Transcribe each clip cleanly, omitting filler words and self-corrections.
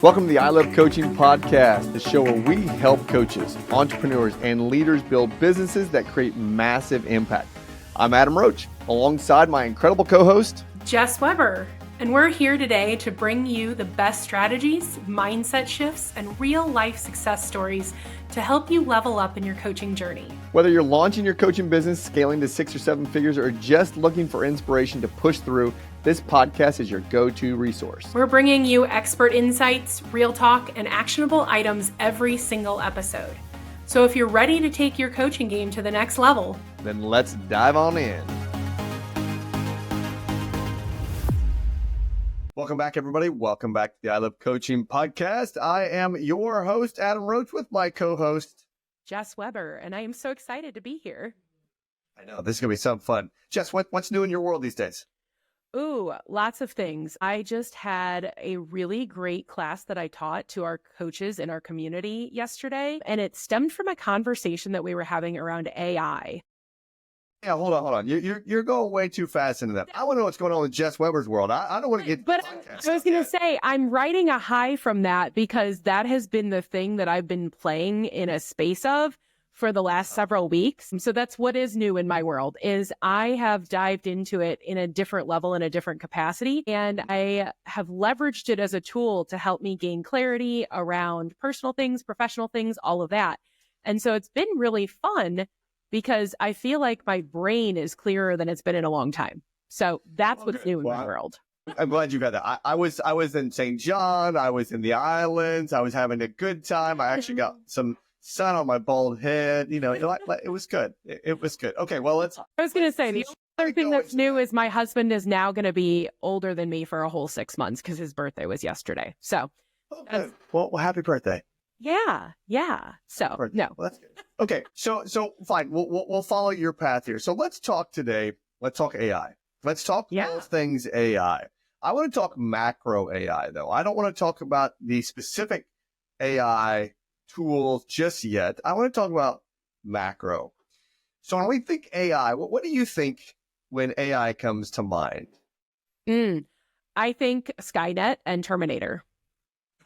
Welcome to the I Love Coaching podcast, the show where we help coaches, entrepreneurs, and leaders build businesses that create massive impact. I'm Adam Roach, alongside my incredible co-host, Jess Webber, and we're here today to bring you the best strategies, mindset shifts, and real-life success stories to help you level up in your coaching journey. Whether you're launching your coaching business, scaling to 6 or 7 figures, or just looking for inspiration to push through, this podcast is your go-to resource. We're bringing you expert insights, real talk, and actionable items every single episode. So if you're ready to take your coaching game to the next level, then let's dive on in. Welcome back, everybody. Welcome back to the I Love Coaching podcast. I am your host, Adam Roach, with my co-host, Jess Webber, and I am so excited to be here. I know, this is going to be some fun. Jess, what's new in your world these days? Ooh, lots of things. I just had a really great class that I taught to our coaches in our community yesterday, and it stemmed from a conversation that we were having around AI. Yeah, hold on. You're going way too fast into that. I want to know what's going on in Jess Webber's world. I don't want to get... But I was going to say, I'm riding a high from that because that has been the thing that I've been playing in a space of for the last several weeks. So that's what is new in my world, is I have dived into it in a different level, in a different capacity, and I have leveraged it as a tool to help me gain clarity around personal things, professional things, all of that. And so it's been really fun because I feel like my brain is clearer than it's been in a long time. So that's what's new in my world. I'm glad you got that. I was in St. John. I was in the islands. I was having a good time. I actually got some sun on my bald head. You know, it was good. It was good. Okay, well, I was going to say, the other thing that's new is my husband is now going to be older than me for a whole 6 months because his birthday was yesterday. So, okay. Well, happy birthday. Yeah. So, no. Well, that's good. Okay, so fine. We'll follow your path here. So let's talk today. Let's talk AI. Let's talk all things AI. I want to talk macro AI, though. I don't want to talk about the specific AI tools just yet. I want to talk about macro. So when we think AI, what do you think when AI comes to mind? I think Skynet and Terminator.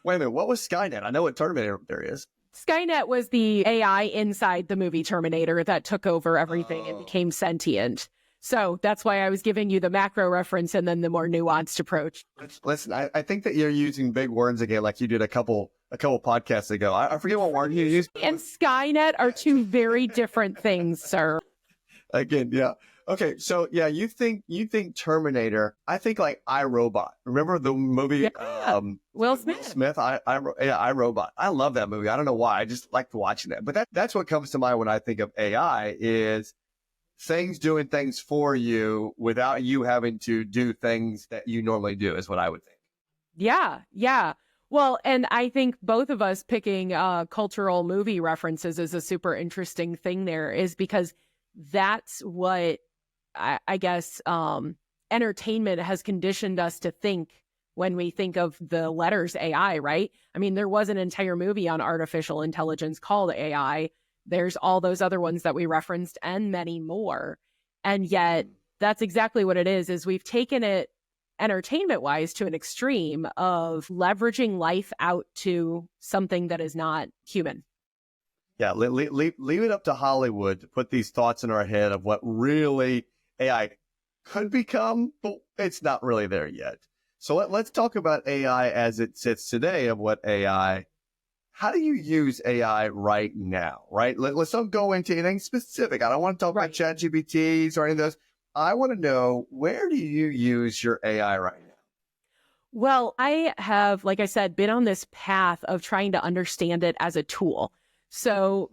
Wait a minute, what was Skynet? I know what Terminator there is. Skynet was the AI inside the movie Terminator that took over everything and became sentient. So that's why I was giving you the macro reference and then the more nuanced approach. Listen, I think that you're using big words again, like you did a couple podcasts ago. I forget what word you used. And Skynet are two very different things, sir. Again, yeah. Okay, so yeah, you think Terminator? I think like iRobot. Remember the movie? Yeah. Will Smith. Will Smith. iRobot. I love that movie. I don't know why. I just liked watching that. But that's what comes to mind when I think of AI is things doing things for you without you having to do things that you normally do. Is what I would think. Yeah. Well, and I think both of us picking cultural movie references is a super interesting thing there, is because that's what I guess entertainment has conditioned us to think when we think of the letters AI, right? I mean, there was an entire movie on artificial intelligence called AI. There's all those other ones that we referenced and many more. And yet that's exactly what it is we've taken it entertainment-wise to an extreme of leveraging life out to something that is not human. Yeah, leave it up to Hollywood to put these thoughts in our head of what really AI could become, but it's not really there yet. So let's talk about AI as it sits today, of what AI, how do you use AI right now, right? Let's don't go into anything specific. I don't want to talk about ChatGPTs or any of those. I want to know, where do you use your AI right now? Well, I have, like I said, been on this path of trying to understand it as a tool. So,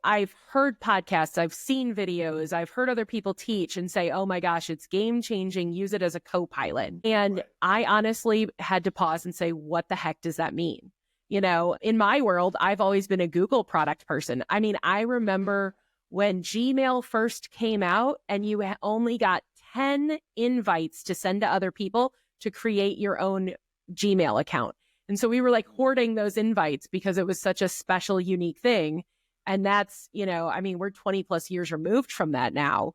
I've heard podcasts, I've seen videos, I've heard other people teach and say, oh my gosh, it's game changing. Use it as a co-pilot. And I honestly had to pause and say, what the heck does that mean? In my world, I've always been a Google product person. I mean, I remember when Gmail first came out and you only got 10 invites to send to other people to create your own Gmail account. And so we were like hoarding those invites because it was such a special, unique thing. And that's, we're 20 plus years removed from that now,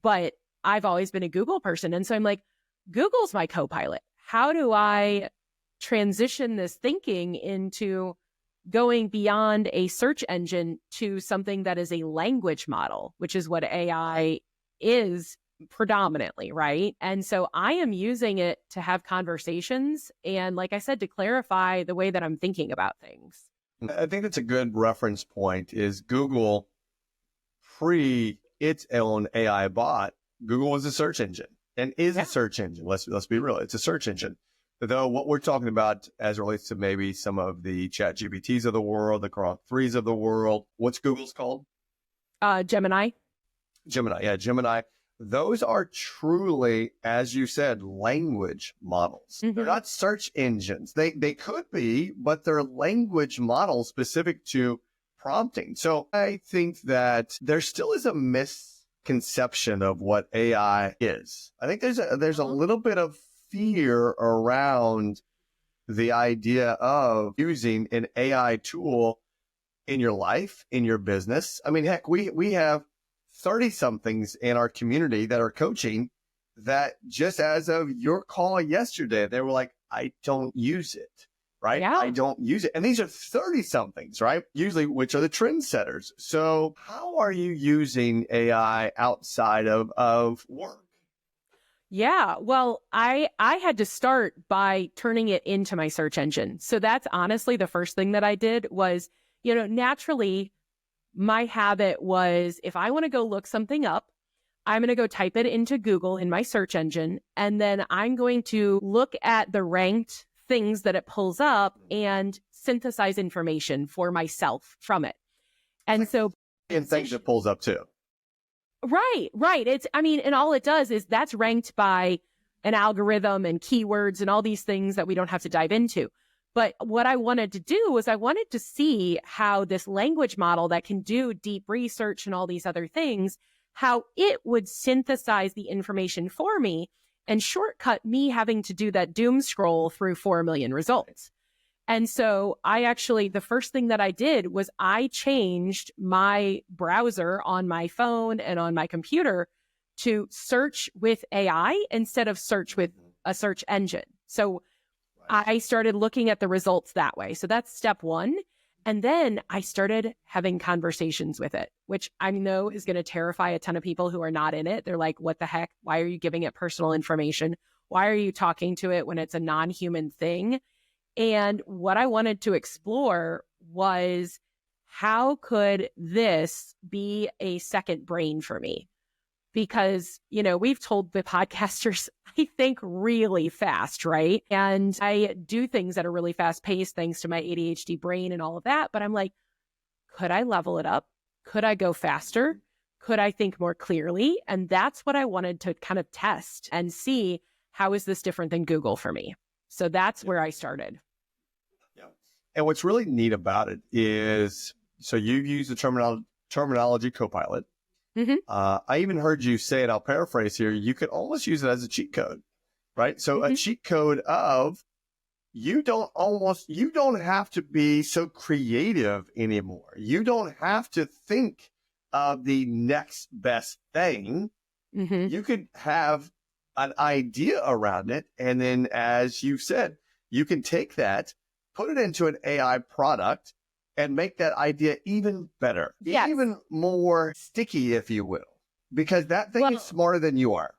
but I've always been a Google person. And so I'm like, Google's my co-pilot. How do I transition this thinking into going beyond a search engine to something that is a language model, which is what AI is predominantly, right? And so I am using it to have conversations and, like I said, to clarify the way that I'm thinking about things. I think that's a good reference point is Google pre its own AI bot. Google was a search engine and is a search engine. Let's be real. It's a search engine. Though what we're talking about as it relates to maybe some of the chat GPTs of the world, the Grok 3s of the world, what's Google's called? Gemini. Gemini. Those are truly, as you said, language models. Mm-hmm. They're not search engines. They could be, but they're language models specific to prompting. So I think that there still is a misconception of what AI is. I think there's a little bit of fear around the idea of using an AI tool in your life, in your business. I mean, heck, we have 30-somethings in our community that are coaching that just as of your call yesterday, they were like, I don't use it, right? Yeah. I don't use it. And these are 30-somethings, right? Usually, which are the trendsetters. So how are you using AI outside of work? Yeah, well, I had to start by turning it into my search engine. So that's honestly the first thing that I did was, naturally, my habit was if I want to go look something up, I'm going to go type it into Google in my search engine, and then I'm going to look at the ranked things that it pulls up and synthesize information for myself from it. And so, and things it pulls up too. Right. And all it does is that's ranked by an algorithm and keywords and all these things that we don't have to dive into. But what I wanted to do was I wanted to see how this language model that can do deep research and all these other things, how it would synthesize the information for me and shortcut me having to do that doom scroll through 4 million results. And so the first thing that I did was I changed my browser on my phone and on my computer to search with AI instead of search with a search engine. So I started looking at the results that way. So that's step one. And then I started having conversations with it, which I know is going to terrify a ton of people who are not in it. They're like, what the heck? Why are you giving it personal information? Why are you talking to it when it's a non-human thing? And what I wanted to explore was how could this be a second brain for me? Because, we've told the podcasters, I think really fast, right? And I do things that are really fast paced thanks to my ADHD brain and all of that. But I'm like, could I level it up? Could I go faster? Could I think more clearly? And that's what I wanted to kind of test and see, how is this different than Google for me? So that's where I started. Yeah. And what's really neat about it is, so you've used the terminology Copilot. Mm-hmm. I even heard you say it, I'll paraphrase here, you could almost use it as a cheat code, right? So a cheat code of, you don't have to be so creative anymore. You don't have to think of the next best thing. Mm-hmm. You could have an idea around it. And then, as you said, you can take that, put it into an AI product, and make that idea even better, even more sticky, if you will, because that thing is smarter than you are.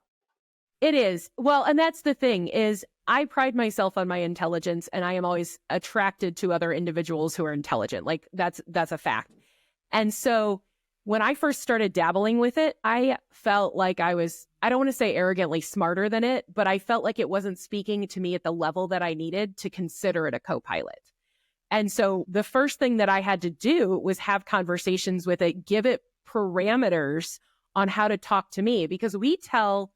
It is. Well, and that's the thing is I pride myself on my intelligence, and I am always attracted to other individuals who are intelligent. Like that's a fact. And so when I first started dabbling with it, I felt like I don't want to say arrogantly smarter than it, but I felt like it wasn't speaking to me at the level that I needed to consider it a co-pilot. And so the first thing that I had to do was have conversations with it, give it parameters on how to talk to me, because we tell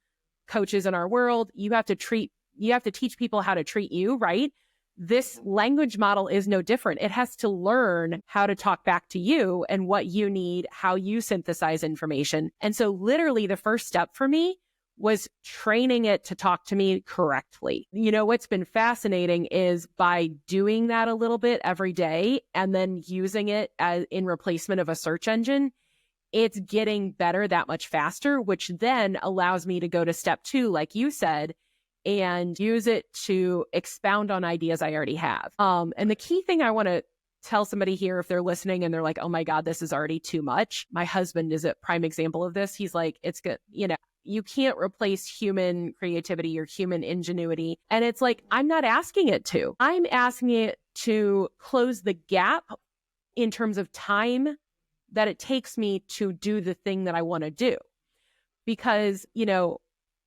coaches in our world, you have to teach people how to treat you, right? This language model is no different. It has to learn how to talk back to you and what you need, how you synthesize information. And so literally the first step for me was training it to talk to me correctly. What's been fascinating is by doing that a little bit every day and then using it as in replacement of a search engine, it's getting better that much faster, which then allows me to go to step 2, like you said, and use it to expound on ideas I already have. And the key thing I want to tell somebody here, if they're listening and they're like, oh my God, this is already too much. My husband is a prime example of this. He's like, it's good. You can't replace human creativity or human ingenuity. And it's like, I'm not asking it to. I'm asking it to close the gap in terms of time that it takes me to do the thing that I want to do. Because,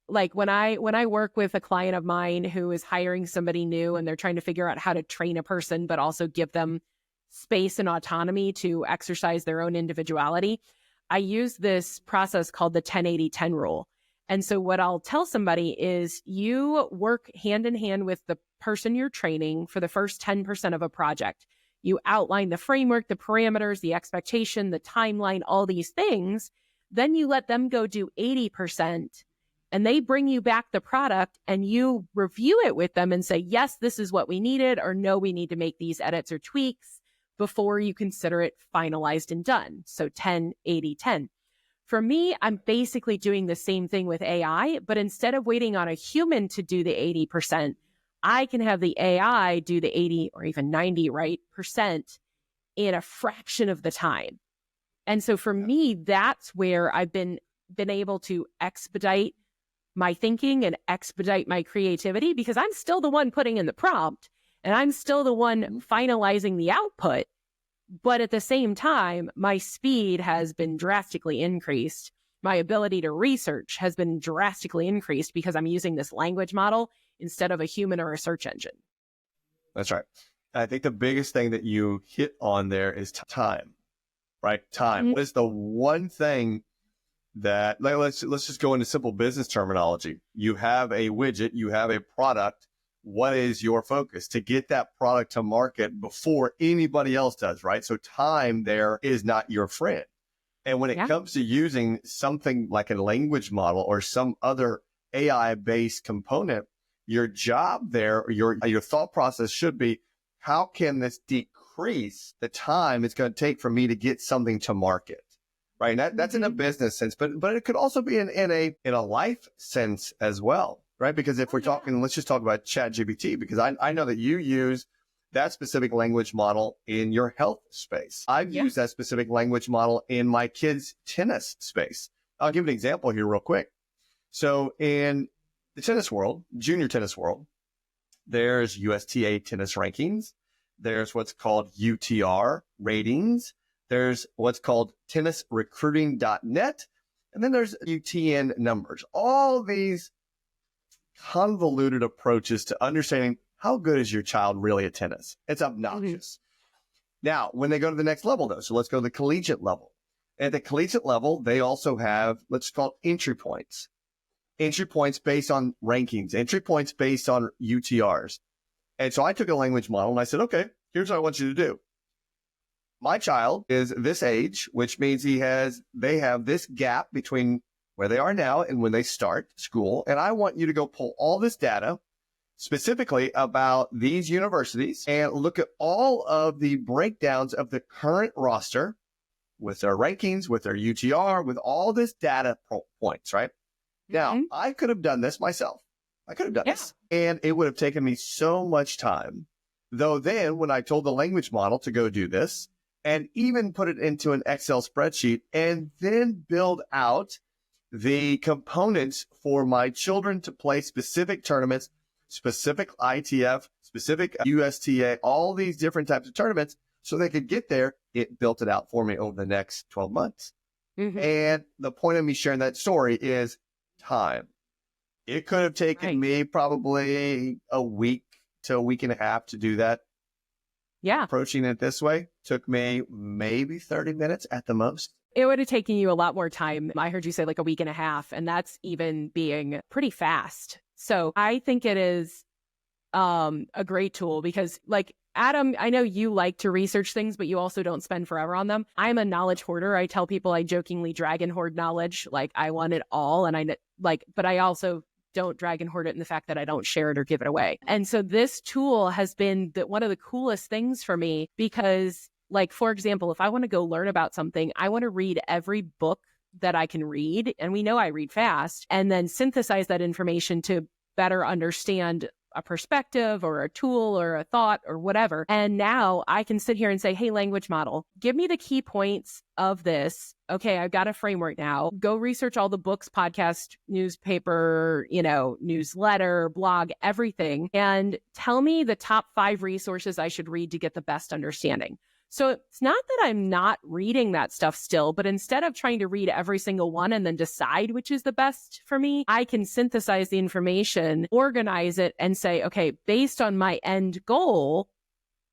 like when I work with a client of mine who is hiring somebody new and they're trying to figure out how to train a person, but also give them space and autonomy to exercise their own individuality, I use this process called the 10-80-10 rule. And so what I'll tell somebody is you work hand in hand with the person you're training for the first 10% of a project. You outline the framework, the parameters, the expectation, the timeline, all these things. Then you let them go do 80%, and they bring you back the product and you review it with them and say, yes, this is what we needed, or no, we need to make these edits or tweaks before you consider it finalized and done. So 10-80-10. For me, I'm basically doing the same thing with AI, but instead of waiting on a human to do the 80%, I can have the AI do the 80 or even 90, right, percent in a fraction of the time. And so for me, that's where I've been able to expedite my thinking and expedite my creativity, because I'm still the one putting in the prompt and I'm still the one finalizing the output. But at the same time, my speed has been drastically increased. My ability to research has been drastically increased because I'm using this language model instead of a human or a search engine. That's right. I think the biggest thing that you hit on there is time, right? Time. Mm-hmm. What is the one thing that, let's just go into simple business terminology. You have a widget, you have a product. What is your focus? To get that product to market before anybody else does, right? So time there is not your friend. And when it comes to using something like a language model or some other AI-based component, your job there, or your thought process should be, how can this decrease the time it's going to take for me to get something to market? Right. And that's in a business sense, but it could also be in a life sense as well. Right. Because if we're talking, let's just talk about ChatGPT, because I know that you use that specific language model in your health space. I've used that specific language model in my kids' tennis space. I'll give an example here real quick. So in the tennis world, junior tennis world, there's USTA tennis rankings. There's what's called UTR ratings. There's what's called tennisrecruiting.net. And then there's UTN numbers. All these convoluted approaches to understanding how good is your child really at tennis. It's obnoxious. Now, when they go to the next level, though, so let's go to the collegiate level. At the collegiate level, they also have, let's call it entry points. Entry points based on rankings, entry points based on UTRs. And so I took a language model and I said, okay, here's what I want you to do. My child is this age, which means they have this gap between where they are now and when they start school. And I want you to go pull all this data specifically about these universities and look at all of the breakdowns of the current roster with their rankings, with their UTR, with all this data points, right? Now, I could have done this myself. I could have done this, and it would have taken me so much time. Though then when I told the language model to go do this and even put it into an Excel spreadsheet and then build out the components for my children to play specific tournaments, specific ITF, specific USTA, all these different types of tournaments so they could get there, it built it out for me over the next 12 months. And the point of me sharing that story is time. It could have taken me probably a week to a week and a half to do that. Approaching it this way took me maybe 30 minutes at the most. It would have taken you a lot more time. I heard you say like a week and a half, and that's even being pretty fast. So I think it is a great tool because, like, Adam, I know you like to research things, but you also don't spend forever on them. I'm a knowledge hoarder. I tell people I jokingly dragon hoard knowledge. Like, I want it all. And but I also don't dragon hoard it in the fact that I don't share it or give it away. And so this tool has been one of the coolest things for me because, like, for example, if I want to go learn about something, I want to read every book that I can read. And we know I read fast, and then synthesize that information to better understand a perspective or a tool or a thought or whatever. And now I can sit here and say, hey, language model, give me the key points of this. Okay, I've got a framework now. Go research all the books, podcast, newspaper, newsletter, blog, everything, and tell me the top 5 resources I should read to get the best understanding. So it's not that I'm not reading that stuff still, but instead of trying to read every single one and then decide which is the best for me, I can synthesize the information, organize it, and say, okay, based on my end goal,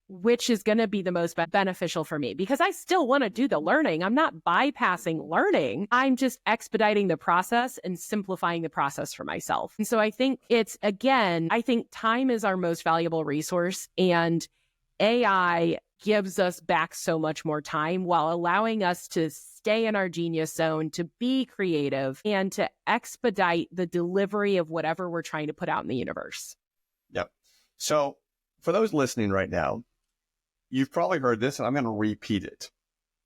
which is going to be the most beneficial for me? Because I still want to do the learning. I'm not bypassing learning. I'm just expediting the process and simplifying the process for myself. And so I think I think time is our most valuable resource, and AI gives us back so much more time while allowing us to stay in our genius zone, to be creative, and to expedite the delivery of whatever we're trying to put out in the universe. Yep. So for those listening right now, you've probably heard this, and I'm going to repeat it.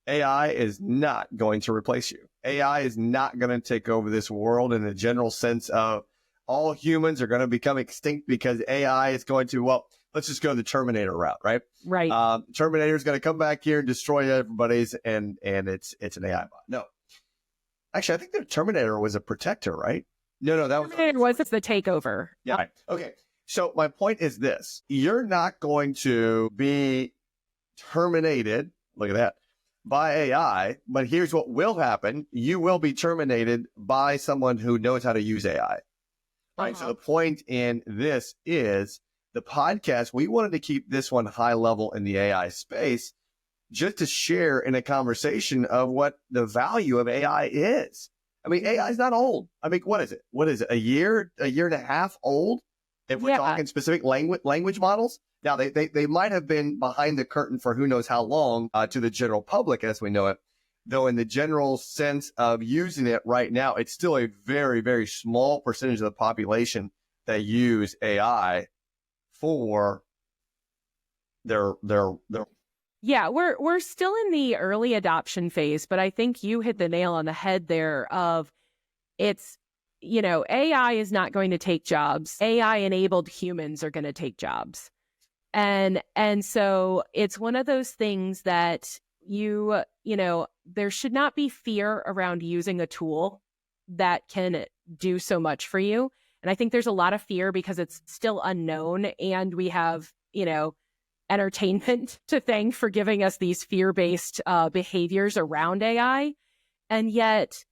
AI is not going to replace you. AI is not going to take over this world in the general sense of all humans are going to become extinct because AI is going to, let's just go the Terminator route, right? Right. Terminator is going to come back here and destroy everybody's, and it's an AI bot. No. Actually, I think the Terminator was a protector, right? No, that was... Terminator was the takeover. Yeah. Right. Okay. So my point is this. You're not going to be terminated, look at that, by AI, but here's what will happen. You will be terminated by someone who knows how to use AI. Right. So the point in this is the podcast, we wanted to keep this one high level in the AI space just to share in a conversation of what the value of AI is. I mean, AI is not old. I mean, what is it? A year and a half old? If we're talking specific language models. Now, they might have been behind the curtain for who knows how long to the general public as we know it. Though in the general sense of using it right now, it's still a very, very small percentage of the population that use AI for their. Yeah, we're still in the early adoption phase, but I think you hit the nail on the head there of it's, AI is not going to take jobs. AI enabled humans are going to take jobs. And so it's one of those things that there should not be fear around using a tool that can do so much for you. And I think there's a lot of fear because it's still unknown, and we have, entertainment to thank for giving us these fear-based behaviors around AI. And yet,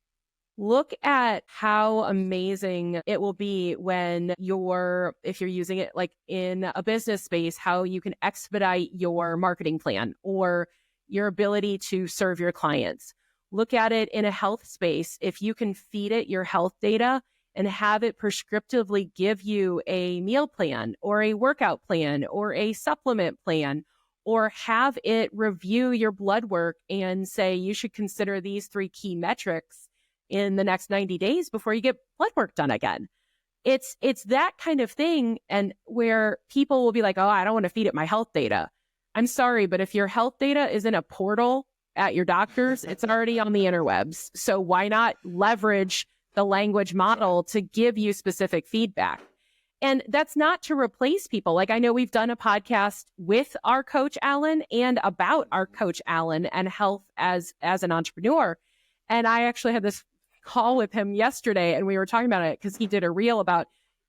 look at how amazing it will be when if you're using it like in a business space, how you can expedite your marketing plan or your ability to serve your clients. Look at it in a health space. If you can feed it your health data and have it prescriptively give you a meal plan or a workout plan or a supplement plan, or have it review your blood work and say you should consider these 3 key metrics in the next 90 days before you get blood work done again. It's that kind of thing, and where people will be like, oh, I don't want to feed it my health data. I'm sorry, but if your health data is in a portal at your doctor's, it's already on the interwebs. So why not leverage the language model to give you specific feedback? And that's not to replace people. Like, I know we've done a podcast with our coach, Alan, and about our coach, Alan, and health as an entrepreneur. And I actually had this call with him yesterday, and we were talking about it because he did a reel about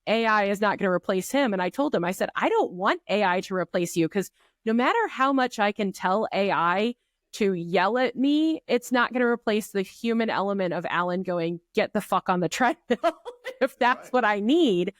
AI is not going to replace him. And I told him, I said, I don't want AI to replace you, because no matter how much I can tell AI to yell at me, it's not going to replace the human element of Alan going, get the fuck on the treadmill if that's what I need.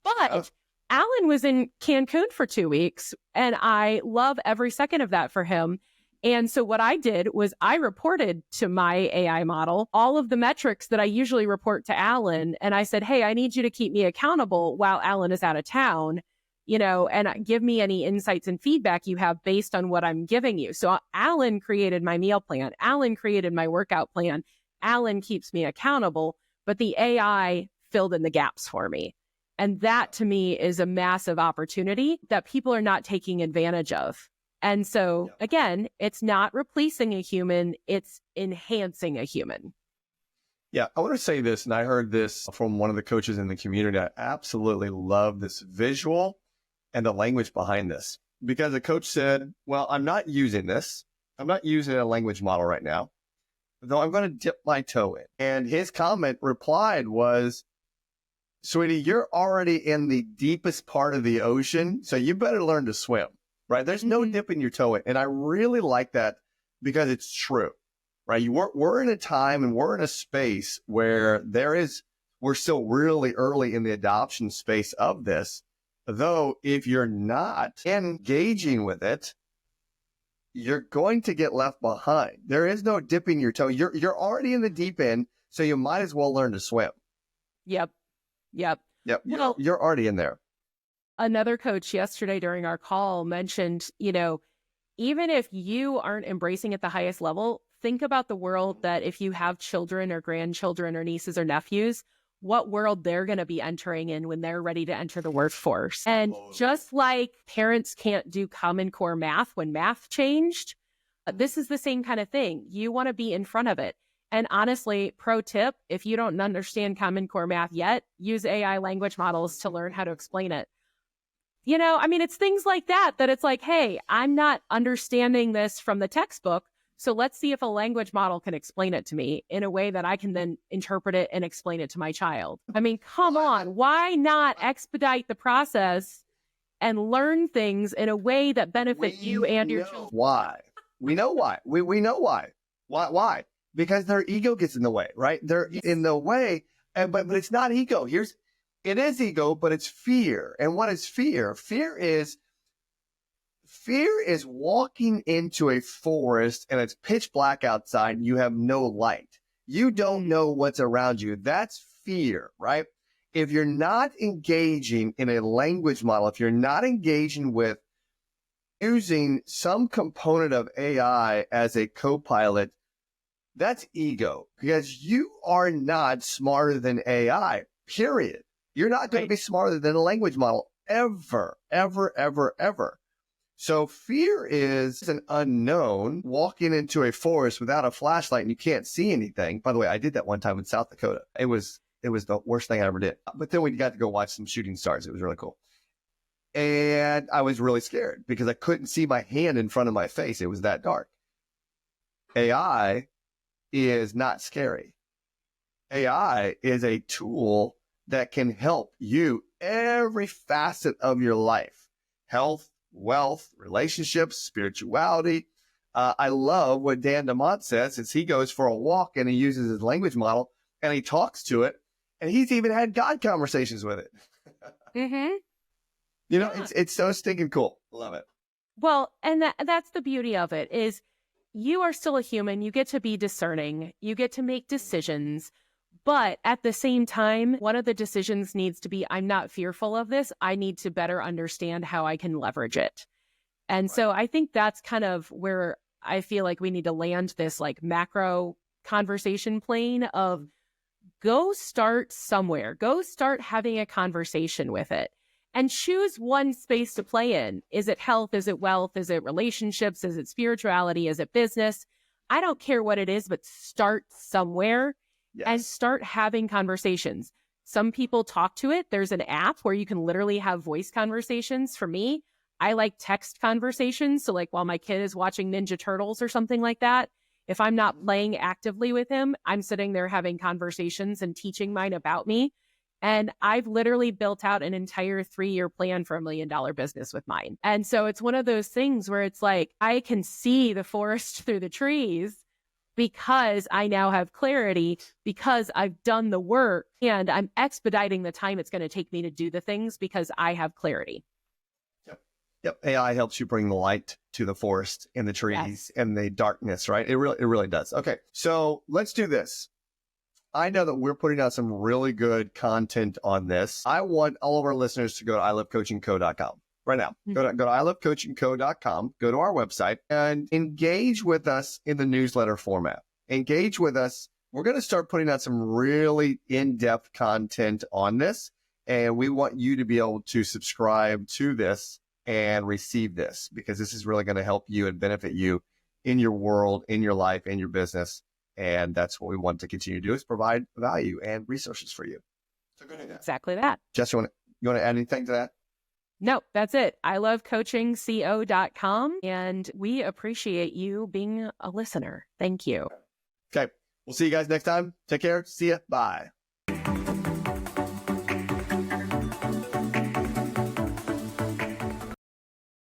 But Alan was in Cancun for 2 weeks, and I love every second of that for him. And so what I did was I reported to my AI model all of the metrics that I usually report to Alan. And I said, hey, I need you to keep me accountable while Alan is out of town, and give me any insights and feedback you have based on what I'm giving you. So Alan created my meal plan. Alan created my workout plan. Alan keeps me accountable, but the AI filled in the gaps for me. And that to me is a massive opportunity that people are not taking advantage of. And so, again, it's not replacing a human, it's enhancing a human. Yeah, I want to say this, and I heard this from one of the coaches in the community. I absolutely love this visual and the language behind this, because a coach said, well, I'm not using this. I'm not using a language model right now, though I'm going to dip my toe in. And his comment replied was, sweetie, you're already in the deepest part of the ocean, so you better learn to swim, right? There's no dipping your toe in. And I really like that because it's true, right? We're in a time and we're in a space where we're still really early in the adoption space of this. Though if you're not engaging with it, you're going to get left behind. There is no dipping your toe. You're already in the deep end, so you might as well learn to swim. Yep. Well, you're already in there. Another coach yesterday during our call mentioned, even if you aren't embracing at the highest level, think about the world that if you have children or grandchildren or nieces or nephews, what world they're going to be entering in when they're ready to enter the workforce. And just like parents can't do Common Core math when math changed, this is the same kind of thing. You want to be in front of it. And honestly, pro tip, if you don't understand Common Core math yet, use AI language models to learn how to explain it. It's things like that it's like, hey, I'm not understanding this from the textbook. So let's see if a language model can explain it to me in a way that I can then interpret it and explain it to my child. Come on. Why not expedite the process and learn things in a way that benefit you and your children? Why? We know why. We know why. Why? Because their ego gets in the way, right? They're in the way, but it's not ego. It is ego, but it's fear. And what is fear? Fear is walking into a forest and it's pitch black outside and you have no light. You don't know what's around you. That's fear, right? If you're not engaging in a language model, if you're not engaging with using some component of AI as a co-pilot, that's ego, because you are not smarter than AI, period. You're not going to be smarter than a language model ever, ever, ever, ever. So fear is an unknown, walking into a forest without a flashlight and you can't see anything. By the way, I did that one time in South Dakota. It was the worst thing I ever did. But then we got to go watch some shooting stars. It was really cool. And I was really scared because I couldn't see my hand in front of my face. It was that dark. AI is not scary. AI is a tool that can help you every facet of your life. Health, wealth, relationships, spirituality. I love what Dan DeMont says is he goes for a walk and he uses his language model and he talks to it. And he's even had God conversations with it. It's so stinking cool. Love it. Well, and that's the beauty of it is you are still a human. You get to be discerning. You get to make decisions. But at the same time, one of the decisions needs to be, I'm not fearful of this. I need to better understand how I can leverage it. And so I think that's kind of where I feel like we need to land this like macro conversation plane of go start somewhere. Go start having a conversation with it and choose one space to play in. Is it health? Is it wealth? Is it relationships? Is it spirituality? Is it business? I don't care what it is, but start somewhere. Yes. And start having conversations. Some people talk to it. There's an app where you can literally have voice conversations. For me, I like text conversations. So like while my kid is watching Ninja Turtles or something like that, if I'm not playing actively with him, I'm sitting there having conversations and teaching mine about me. And I've literally built out an entire 3-year plan for $1 million business with mine. And so it's one of those things where it's like, I can see the forest through the trees because I now have clarity, because I've done the work and I'm expediting the time it's going to take me to do the things because I have clarity. Yep. AI helps you bring the light to the forest and the trees and the darkness, right? It really does. Okay. So let's do this. I know that we're putting out some really good content on this. I want all of our listeners to go to ilovecoachingco.com right now. Go to ilovecoachingco.com, go to our website and engage with us in the newsletter format. Engage with us. We're going to start putting out some really in-depth content on this. And we want you to be able to subscribe to this and receive this because this is really going to help you and benefit you in your world, in your life, in your business. And that's what we want to continue to do, is provide value and resources for you. So good at that. Exactly that. Jess, you want to add anything to that? No, that's it. I love coachingco.com, and we appreciate you being a listener. Thank you. Okay. We'll see you guys next time. Take care. See ya. Bye.